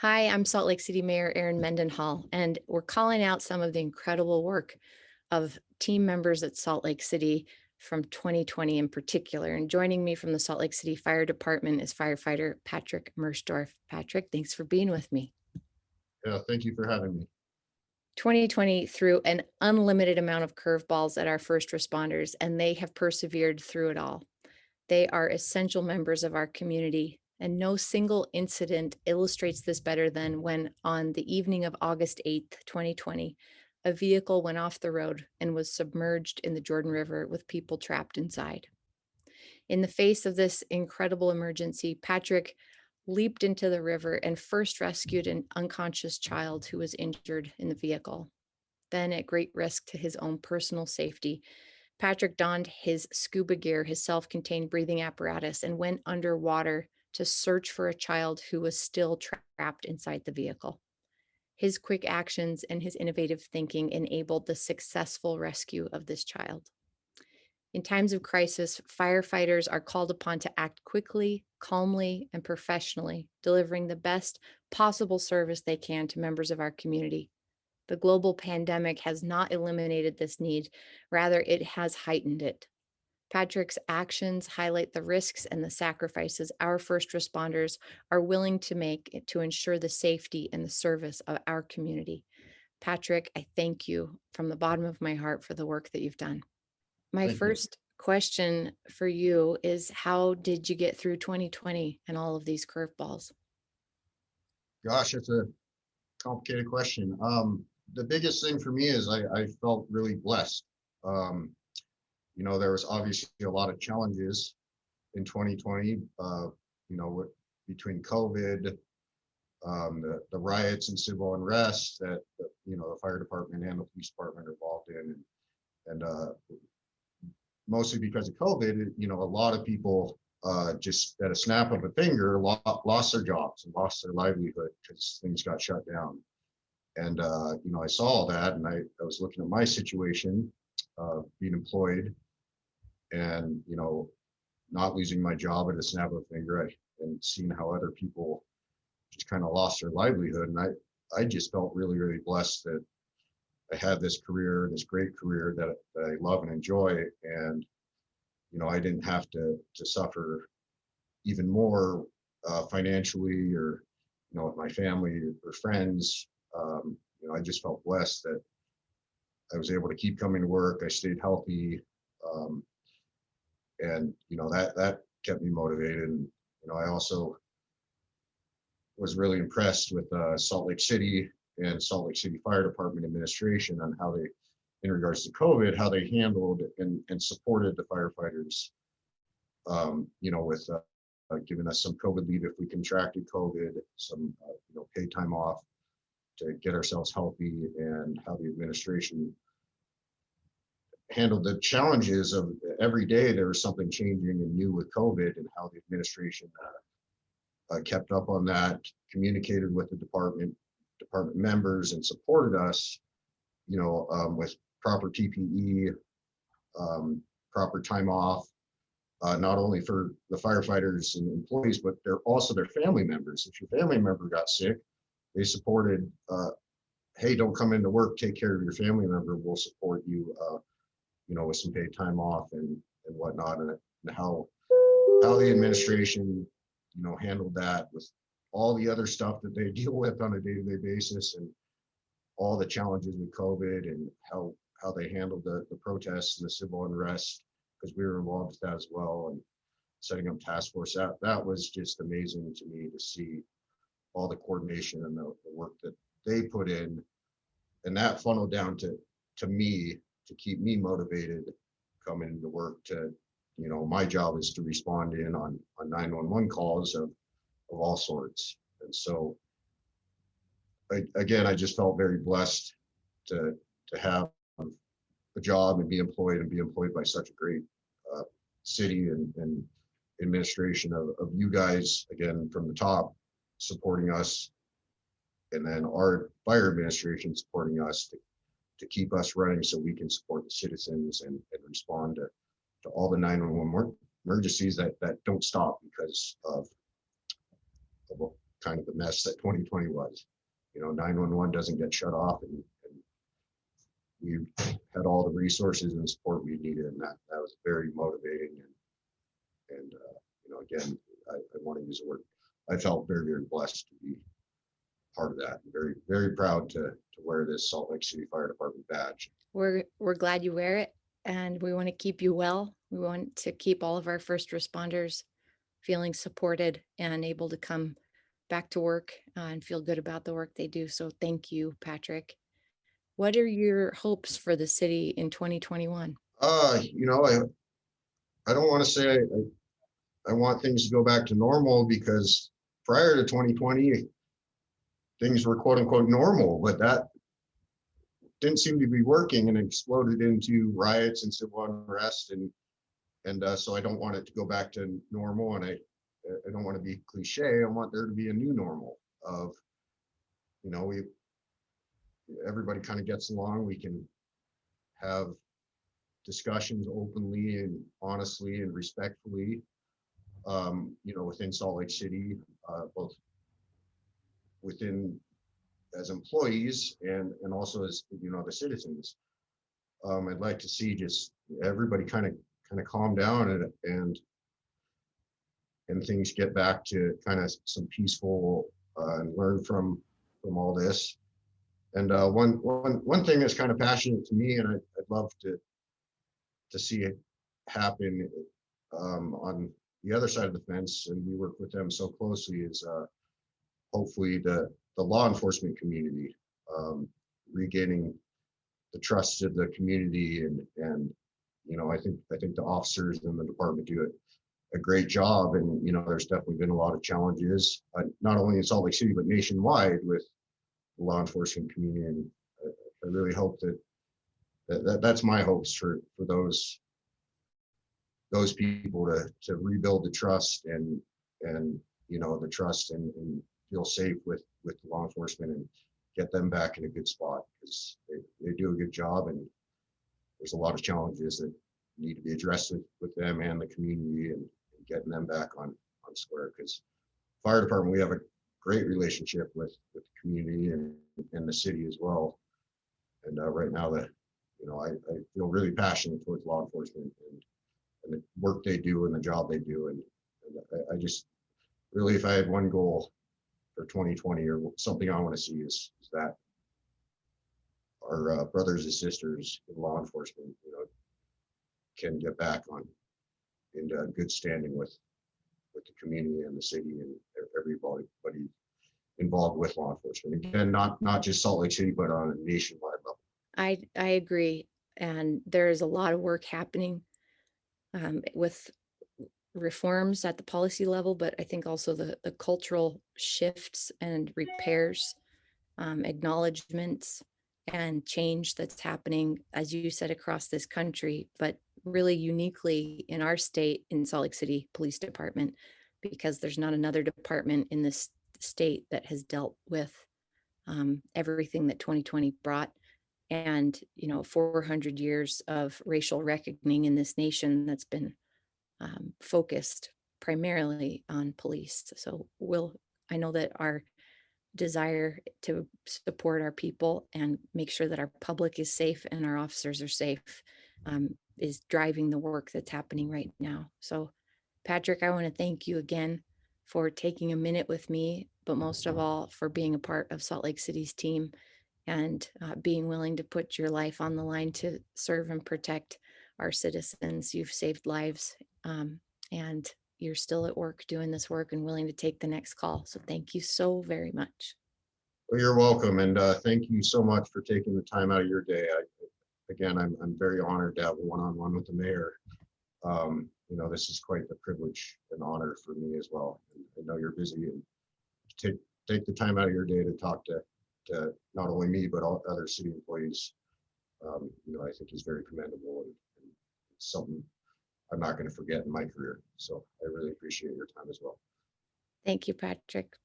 Hi, I'm Salt Lake City Mayor Erin Mendenhall, and we're calling out some of the incredible work of team members at Salt Lake City from 2020 in particular. And joining me from the Salt Lake City Fire Department is firefighter Patrick Merschdorf. Patrick, thanks for being with me. Yeah, thank you for having me. 2020 threw an unlimited amount of curveballs at our first responders, and they have persevered through it all. They are essential members of our community, and no single incident illustrates this better than when, on the evening of August 8th, 2020, a vehicle went off the road and was submerged in the Jordan River with people trapped inside. In the face of this incredible emergency, Patrick leaped into the river and first rescued an unconscious child who was injured in the vehicle. Then, at great risk to his own personal safety, Patrick donned his scuba gear, his self contained breathing apparatus, and went underwater to search for a child who was still trapped inside the vehicle. His quick actions and his innovative thinking enabled the successful rescue of this child. In times of crisis, firefighters are called upon to act quickly, calmly, and professionally, delivering the best possible service they can to members of our community. The global pandemic has not eliminated this need, rather, it has heightened it. Patrick's actions highlight the risks and the sacrifices our first responders are willing to make to ensure the safety and the service of our community. Patrick, I thank you from the bottom of my heart for the work that you've done. My Thank you. first question for you is, how did you get through 2020 and all of these curveballs? Gosh, it's a complicated question. The biggest thing for me is I felt really blessed. Um, there was obviously a lot of challenges in 2020, between COVID, the riots and civil unrest that, the fire department and the police department are involved in. And mostly because of COVID, a lot of people just at a snap of a finger lost their jobs and lost their livelihood because things got shut down. And, I saw all that, and I was looking at my situation, being employed and, not losing my job at a snap of a finger, and seeing how other people just kind of lost their livelihood. And I just felt really, really blessed that I had this career, this great career that I love and enjoy. And, I didn't have to suffer even more financially, or, with my family or friends. I just felt blessed that I was able to keep coming to work. I stayed healthy. Um, and, that kept me motivated. And, I also was really impressed with Salt Lake City and Salt Lake City Fire Department administration on how they, in regards to COVID, how they handled and supported the firefighters, with giving us some COVID leave if we contracted COVID, some, paid time off to get ourselves healthy, and how the administration handled the challenges of every day. There was something changing and new with COVID, and how the administration kept up on that, communicated with the department members, and supported us, with proper PPE, proper time off, not only for the firefighters and employees, but they're also their family members. If your family member got sick, they supported, hey, don't come into work, take care of your family member. We'll support you, with some paid time off and whatnot. And how the administration, handled that with all the other stuff that they deal with on a day-to-day basis, and all the challenges with COVID, and how they handled the protests and the civil unrest, because we were involved with that as well, and setting up task force. That was just amazing to me to see all the coordination and the work that they put in, and that funneled down to me, to keep me motivated coming into work. To, my job is to respond in on 911 calls of all sorts. And so again, I just felt very blessed to have a job and be employed by such a great uh, city and administration of you guys, again, from the top, supporting us, and then our fire administration supporting us to keep us running, so we can support the citizens and respond to all the 911 emergencies that don't stop because of kind of the mess that 2020 was. 911 doesn't get shut off, and we had all the resources and support we needed, and that was very motivating. And again, I want to use the word. I felt very, very blessed to be part of that. Very, very proud to wear this Salt Lake City Fire Department badge. We're glad you wear it, and we want to keep you well. We want to keep all of our first responders feeling supported and able to come back to work and feel good about the work they do. So thank you, Patrick. What are your hopes for the city in 2021? I don't want to say I want things to go back to normal, because prior to 2020, things were quote unquote normal, but that didn't seem to be working and exploded into riots and civil unrest. And so I don't want it to go back to normal. And I don't want to be cliche. I want there to be a new normal of, we everybody kind of gets along. We can have discussions openly and honestly and respectfully, within Salt Lake City, both within as employees and also as the citizens. I'd like to see just everybody kind of calm down and things get back to kind of some peaceful, and learn from all this. And one thing that's kind of passionate to me, and I'd love to see it happen, on the other side of the fence, and we work with them so closely, is hopefully the law enforcement community, regaining the trust of the community. And I think the officers in the department do a great job. And there's definitely been a lot of challenges, not only in Salt Lake City but nationwide, with the law enforcement community. And I really hope that's my hopes for those people to rebuild the trust and the trust, and feel safe with law enforcement, and get them back in a good spot, because they do a good job. And there's a lot of challenges that need to be addressed with them and the community, and getting them back on square, because fire department, we have a great relationship with the community and the city as well. And right now that I feel really passionate towards law enforcement and the work they do and the job they do. And I just really, if I had one goal for 2020, or something I want to see, is that our brothers and sisters in law enforcement, can get back into good standing with the community and the city and everybody involved with law enforcement. Again, not just Salt Lake City, but on a nationwide level. I agree. And there is a lot of work happening with reforms at the policy level, but I think also the cultural shifts and repairs, acknowledgements and change that's happening, as you said, across this country, but really uniquely in our state, in Salt Lake City Police Department, because there's not another department in this state that has dealt with everything that 2020 brought. And 400 years of racial reckoning in this nation that's been focused primarily on police. So I know that our desire to support our people and make sure that our public is safe and our officers are safe, is driving the work that's happening right now. So Patrick, I want to thank you again for taking a minute with me, but most of all for being a part of Salt Lake City's team, and being willing to put your life on the line to serve and protect our citizens. You've saved lives, and you're still at work doing this work and willing to take the next call. So thank you so very much. Well, you're welcome. And thank you so much for taking the time out of your day. Again, I'm very honored to have a one-on-one with the mayor. This is quite the privilege and honor for me as well. And I know you're busy, and take the time out of your day to talk to not only me, but all other city employees. I think is very commendable, and it's something I'm not going to forget in my career. So I really appreciate your time as well. Thank you, Patrick.